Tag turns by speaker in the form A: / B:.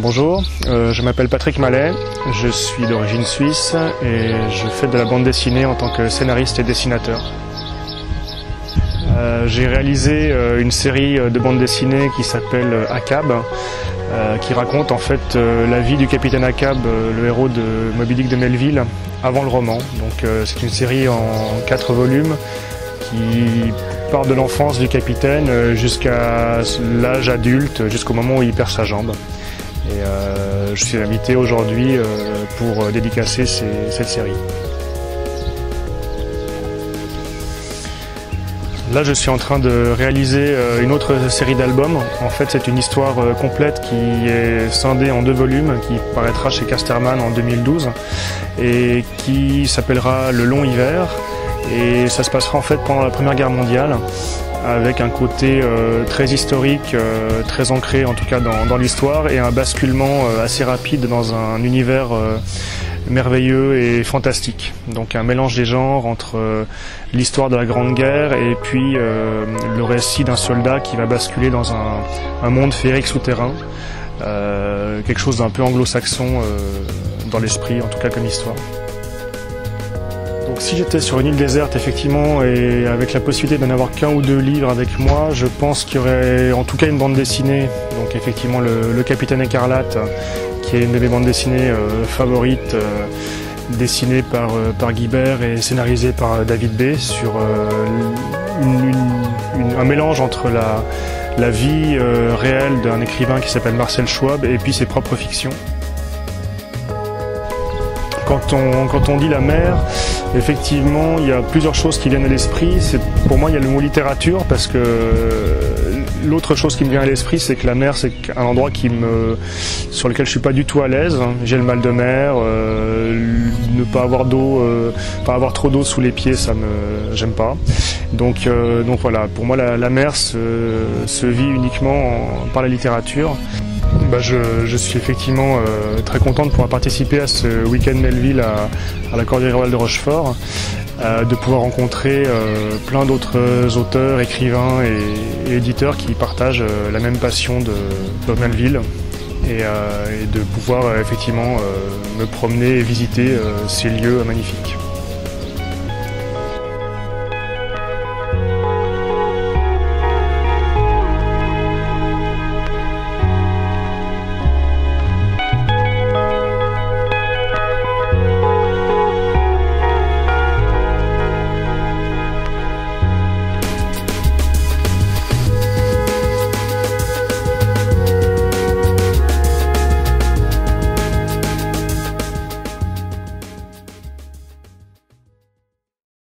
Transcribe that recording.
A: Bonjour, je m'appelle Patrick Mallet, je suis d'origine suisse et je fais de la bande dessinée en tant que scénariste et dessinateur. J'ai réalisé une série de bandes dessinées qui s'appelle Ahcab, qui raconte en fait la vie du capitaine Ahcab, le héros de Moby Dick de Melville, avant le roman. Donc c'est une série en 4 volumes qui part de l'enfance du capitaine jusqu'à l'âge adulte, jusqu'au moment où il perd sa jambe. Et je suis invité aujourd'hui pour dédicacer cette série. Là, je suis en train de réaliser une autre série d'albums. En fait, c'est une histoire complète qui est scindée en 2 volumes, qui paraîtra chez Casterman en 2012 et qui s'appellera Le Long Hiver. Et ça se passera en fait pendant la Première Guerre mondiale, avec un côté très historique, très ancré en tout cas dans l'histoire, et un basculement assez rapide dans un univers merveilleux et fantastique. Donc un mélange des genres entre l'histoire de la Grande Guerre et puis le récit d'un soldat qui va basculer dans un monde féerique souterrain, quelque chose d'un peu anglo-saxon dans l'esprit, en tout cas comme histoire. Donc si j'étais sur une île déserte effectivement et avec la possibilité d'en avoir qu'un ou 2 livres avec moi, je pense qu'il y aurait en tout cas une bande dessinée, donc effectivement le Capitaine Écarlate, qui est une de mes bandes dessinées favorites, dessinée par Guibert et scénarisée par David B, sur un mélange entre la vie réelle d'un écrivain qui s'appelle Marcel Schwab et puis ses propres fictions. Quand on dit la mer, effectivement, il y a plusieurs choses qui viennent à l'esprit. Pour moi, il y a le mot littérature, parce que l'autre chose qui me vient à l'esprit, c'est que la mer, c'est un endroit sur lequel je suis pas du tout à l'aise. J'ai le mal de mer, ne pas avoir d'eau, pas avoir trop d'eau sous les pieds, j'aime pas. Donc voilà, pour moi, la mer se vit uniquement par la littérature. Je suis effectivement très content de pouvoir participer à ce week-end Melville à la Corderie Royale de Rochefort, de pouvoir rencontrer plein d'autres auteurs, écrivains et éditeurs qui partagent la même passion de Melville, et de pouvoir effectivement me promener et visiter ces lieux magnifiques.